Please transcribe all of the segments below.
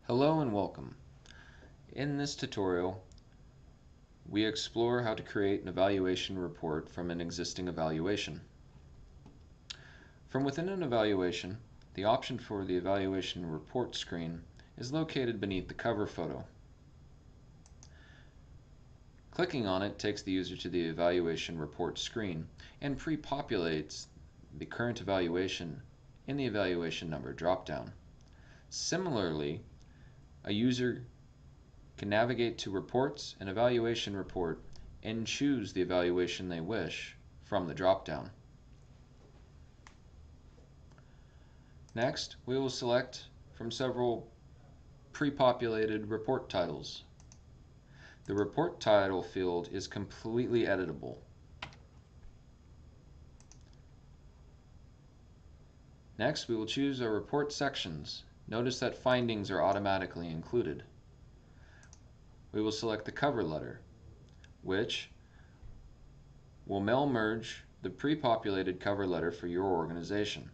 Hello and welcome. In this tutorial, we explore how to create an evaluation report from an existing evaluation. From within an evaluation, the option for the evaluation report screen is located beneath the cover photo. Clicking on it takes the user to the evaluation report screen and pre-populates the current evaluation in the evaluation number dropdown. Similarly, a user can navigate to Reports and Evaluation Report and choose the evaluation they wish from the drop-down. Next, we will select from several pre-populated report titles. The report title field is completely editable. Next, we will choose our report sections. Notice that findings are automatically included. We will select the cover letter, which will mail merge the pre-populated cover letter for your organization.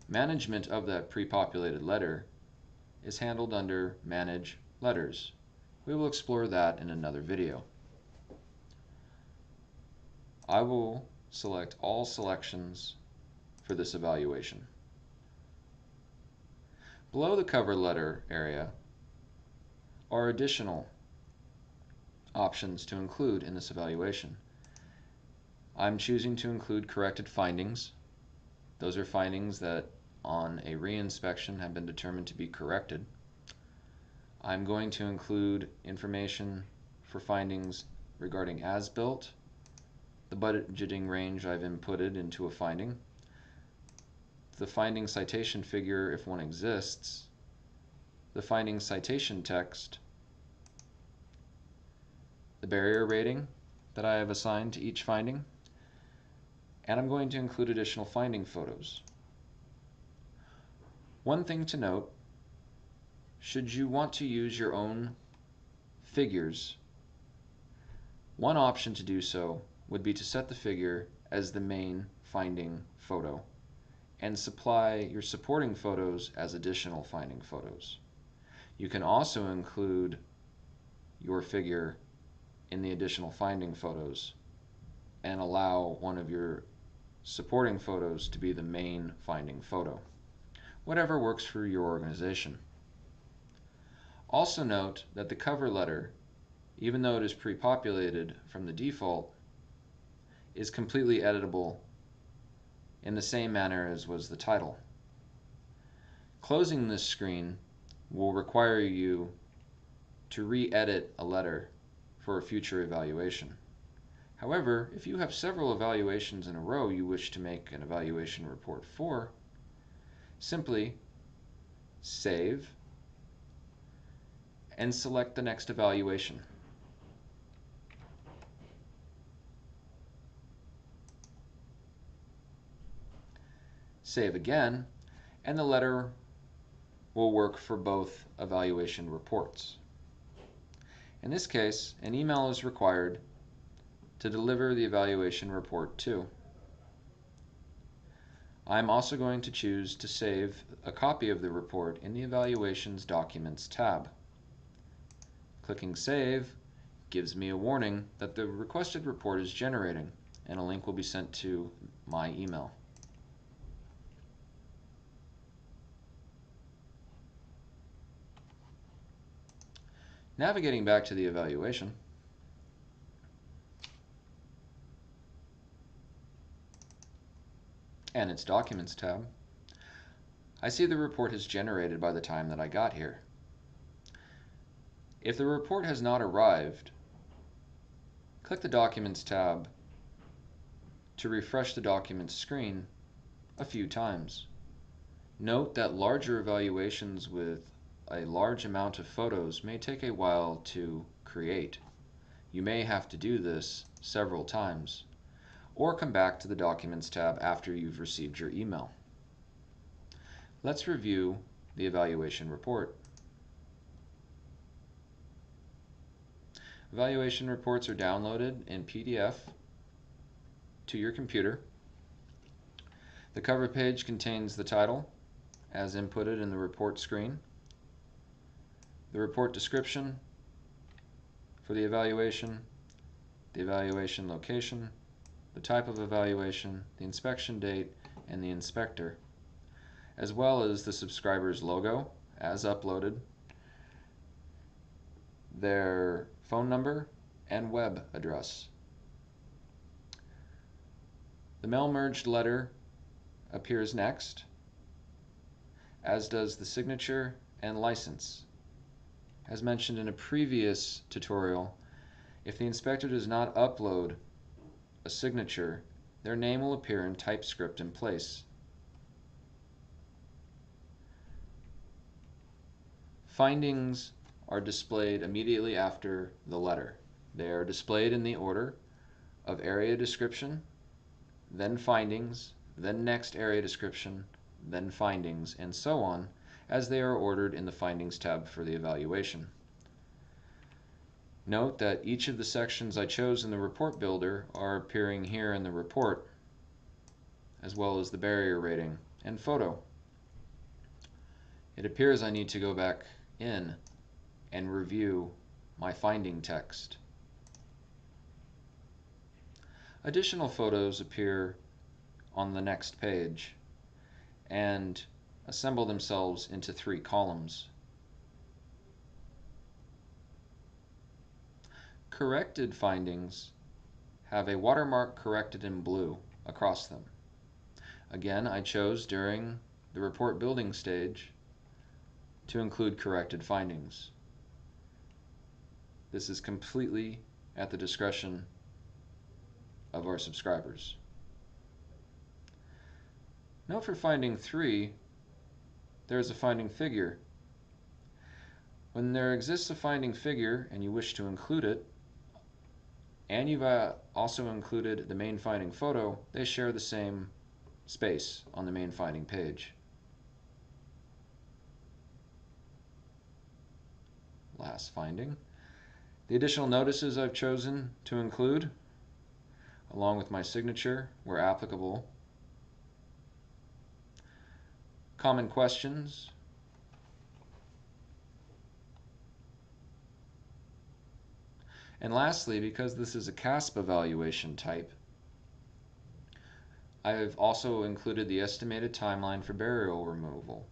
Management of that pre-populated letter is handled under Manage Letters. We will explore that in another video. I will select all selections for this evaluation. Below the cover letter area are additional options to include in this evaluation. I'm choosing to include corrected findings. Those are findings that on a reinspection have been determined to be corrected. I'm going to include information for findings regarding as-built, the budgeting range I've inputted into a finding, the finding citation figure if one exists, the finding citation text, the barrier rating that I have assigned to each finding, and I'm going to include additional finding photos. One thing to note, should you want to use your own figures, one option to do so would be to set the figure as the main finding photo and supply your supporting photos as additional finding photos. You can also include your figure in the additional finding photos and allow one of your supporting photos to be the main finding photo. Whatever works for your organization. Also note that the cover letter, even though it is pre-populated from the default, is completely editable in the same manner as was the title. Closing this screen will require you to re-edit a letter for a future evaluation. However, if you have several evaluations in a row you wish to make an evaluation report for, simply save and select the next evaluation. Save again, and the letter will work for both evaluation reports. In this case, an email is required to deliver the evaluation report to. I'm also going to choose to save a copy of the report in the Evaluations Documents tab. Clicking Save gives me a warning that the requested report is generating, and a link will be sent to my email. Navigating back to the evaluation, and its Documents tab, I see the report is generated by the time that I got here. If the report has not arrived, click the Documents tab to refresh the Documents screen a few times. Note that larger evaluations with a large amount of photos may take a while to create. You may have to do this several times, or come back to the Documents tab after you've received your email. Let's review the evaluation report. Evaluation reports are downloaded in PDF to your computer. The cover page contains the title, as inputted in the report screen, the report description for the evaluation location, the type of evaluation, the inspection date, and the inspector, as well as the subscriber's logo as uploaded, their phone number, and web address. The mail merged letter appears next, as does the signature and license. As mentioned in a previous tutorial, if the inspector does not upload a signature, their name will appear in TypeScript in place. Findings are displayed immediately after the letter. They are displayed in the order of area description, then findings, then next area description, then findings, and so on, as they are ordered in the Findings tab for the evaluation. Note that each of the sections I chose in the report builder are appearing here in the report, as well as the barrier rating and photo. It appears I need to go back in and review my finding text. Additional photos appear on the next page and assemble themselves into 3 columns. Corrected findings have a watermark corrected in blue across them. Again, I chose during the report building stage to include corrected findings. This is completely at the discretion of our subscribers. Note for finding 3, there is a finding figure. When there exists a finding figure and you wish to include it, and you've also included the main finding photo, they share the same space on the main finding page. Last finding. The additional notices I've chosen to include, along with my signature where applicable. Common questions. And lastly, because this is a CASP evaluation type, I have also included the estimated timeline for barrier removal.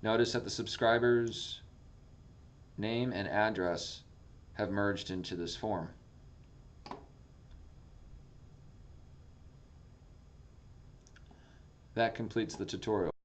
Notice that the subscriber's name and address have merged into this form. That completes the tutorial.